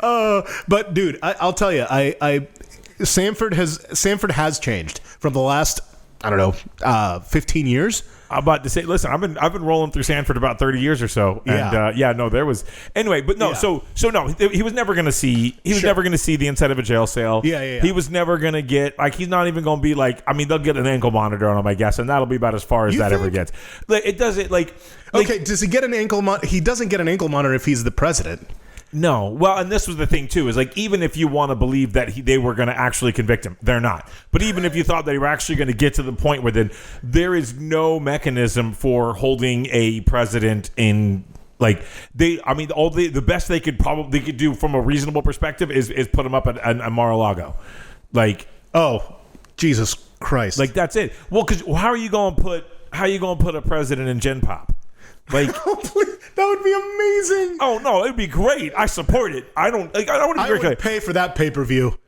But dude, I'll tell you, Sanford has changed from the last, I don't know, 15 years. I'm about to say, listen, I've been rolling through Sanford about 30 years or so, and no, there was anyway, but no, so no, he was never going to see never going to see the inside of a jail cell. He was never going to get he's not even going to be I mean, they'll get an ankle monitor on him, I guess, and that'll be about as far as ever gets. It doesn't okay. Does he get an ankle monitor? He doesn't get an ankle monitor if he's the president. No. Well, and this was the thing, too, is even if you want to believe that they were going to actually convict him, they're not. But even if you thought they were actually going to get to the point where there is no mechanism for holding a president in, the best they could do from a reasonable perspective is put him up at Mar-a-Lago. Oh, Jesus Christ. That's it. Well, because how are you going to put a president in Gen Pop? That would be amazing. Oh no, it'd be great. I support it. I want to be very clear. Pay for that pay-per-view.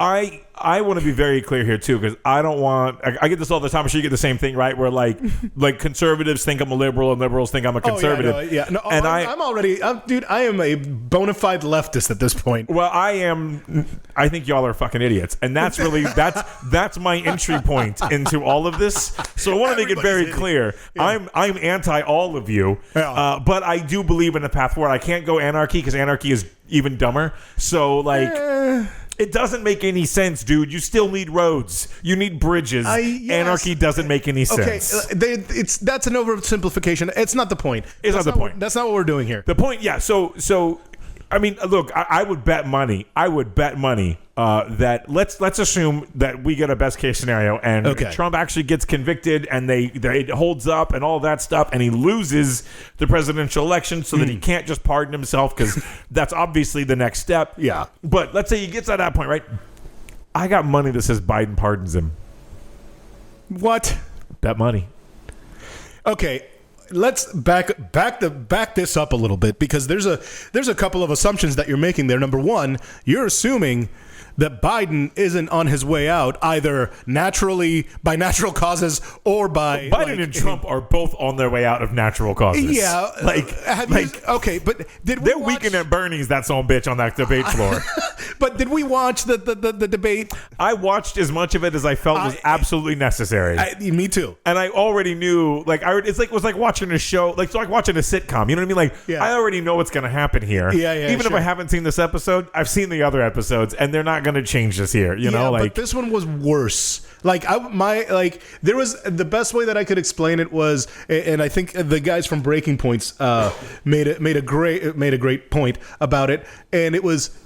I want to be very clear here too, because I don't want. I get this all the time. I'm sure you get the same thing, right? Where conservatives think I'm a liberal and liberals think I'm a conservative. And I'm already, dude. I am a bona fide leftist at this point. Well, I am. I think y'all are fucking idiots, and that's really that's my entry point into all of this. So I want to make it very clear. Yeah. I'm anti all of you, but I do believe in a path forward. I can't go anarchy because anarchy is even dumber. So it doesn't make any sense, dude. You still need roads. You need bridges. Anarchy doesn't make any sense. Okay, that's an oversimplification. It's not the point. It's not the point. That's not what we're doing here. The point, yeah. So I mean, look, I would bet money. That let's assume that we get a best case scenario and Trump actually gets convicted and it holds up and all that stuff and he loses the presidential election so that he can't just pardon himself, because that's obviously the next step. Yeah. But let's say he gets to that point, right? I got money that says Biden pardons him. What? Bet money. Okay. Let's back this up a little bit, because there's a couple of assumptions that you're making there. Number one, you're assuming that Biden isn't on his way out either naturally by natural causes or by Biden and Trump are both on their way out of natural causes. Yeah, okay, but they're weekend at Bernie's, that son of a bitch, on that debate floor. But did we watch the debate? I watched as much of it as I felt was absolutely necessary. Me too. And I already knew, it was like watching a show, it's like watching a sitcom. You know what I mean? I already know what's going to happen here. Even if I haven't seen this episode, I've seen the other episodes, and they're not going to change this here. You know, but this one was worse. There was the best way that I could explain it was, and I think the guys from Breaking Points made a great point about it, and it was,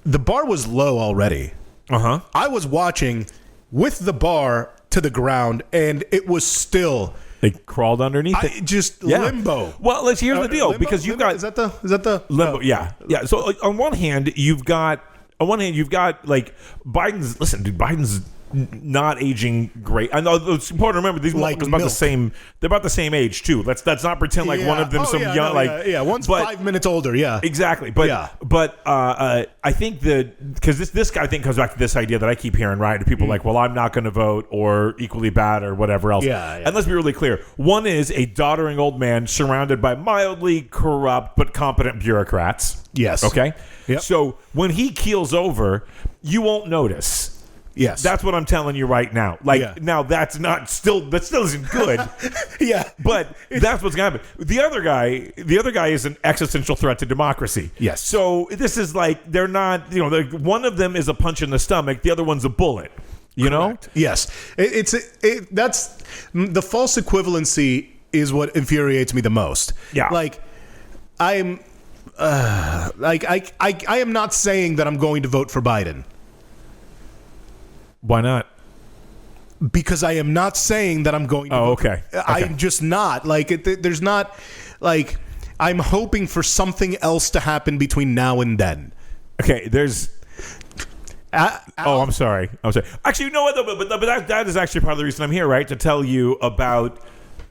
the bar was low already. I was watching with the bar to the ground, and it was still. They crawled underneath it. Just limbo. Well, here's the deal, because you've got is that the limbo? Yeah. So on one hand, you've got Biden's. Listen, dude, Biden's not aging great. I know it's important to remember these motherfuckers about the same. They're about the same age too. Let's not pretend like one of them young. One's 5 minutes older. Yeah, exactly. But I think because this guy, I think, comes back to this idea that I keep hearing, right? People well, I'm not going to vote, or equally bad, or whatever else. And let's be really clear. One is a doddering old man surrounded by mildly corrupt but competent bureaucrats. Yes. Okay. Yep. So when he keels over, you won't notice. Yes, that's what I'm telling you right now. Now that still isn't good. But that's what's gonna happen. The other guy is an existential threat to democracy. Yes. So this is they're not. One of them is a punch in the stomach. The other one's a bullet. You Correct. know. Yes. That's the false equivalency is what infuriates me the most. Yeah. I am not saying that I'm going to vote for Biden. Why not? Because I am not saying that I'm going to vote. Okay. I'm just not. There's not, I'm hoping for something else to happen between now and then. Okay, there's... I'm sorry. Actually, you know what, though? But that is actually part of the reason I'm here, right? To tell you about...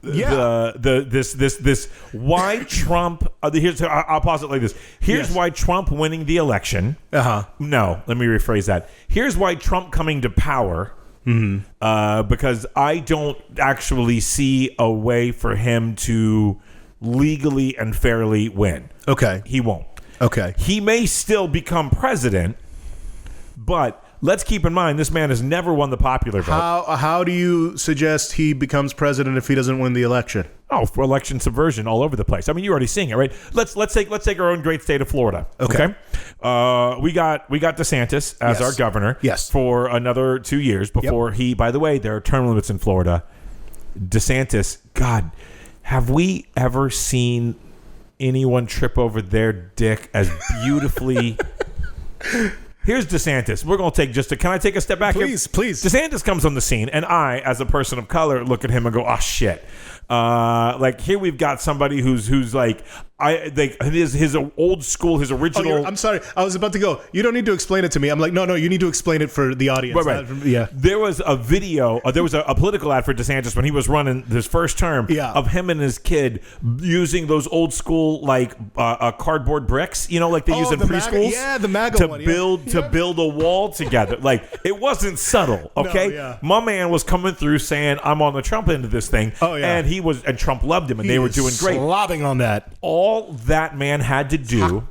this why Trump I'll pause it like this. Here's why Trump winning the election. No, let me rephrase that. Here's why Trump coming to power. Because I don't actually see a way for him to legally and fairly win. Okay. He won't. Okay. He may still become president, but let's keep in mind this man has never won the popular vote. How do you suggest he becomes president if he doesn't win the election? Oh, for election subversion all over the place. I mean, you're already seeing it, right? Let's take our own great state of Florida. Okay. We got DeSantis as our governor. Yes. For another 2 years before he. By the way, there are term limits in Florida. DeSantis. God, have we ever seen anyone trip over their dick as beautifully? Here's DeSantis. We're going to take can I take a step back here? Please. DeSantis comes on the scene, and I, as a person of color, look at him and go, oh, shit. Like, here we've got somebody who's like, his old school, his original. I'm sorry. I was about to go. You don't need to explain it to me. I'm like, no, you need to explain it for the audience. Right. Yeah. There was a video, there was a political ad for DeSantis when he was running his first term of him and his kid using those old school, like, cardboard bricks, like they use in preschools. The MAGA one. To build a wall together. Like, it wasn't subtle, okay? No, yeah. My man was coming through saying, I'm on the Trump end of this thing. Oh, yeah. And Trump loved him, and they were doing great. Slobbing on that. All that man had to do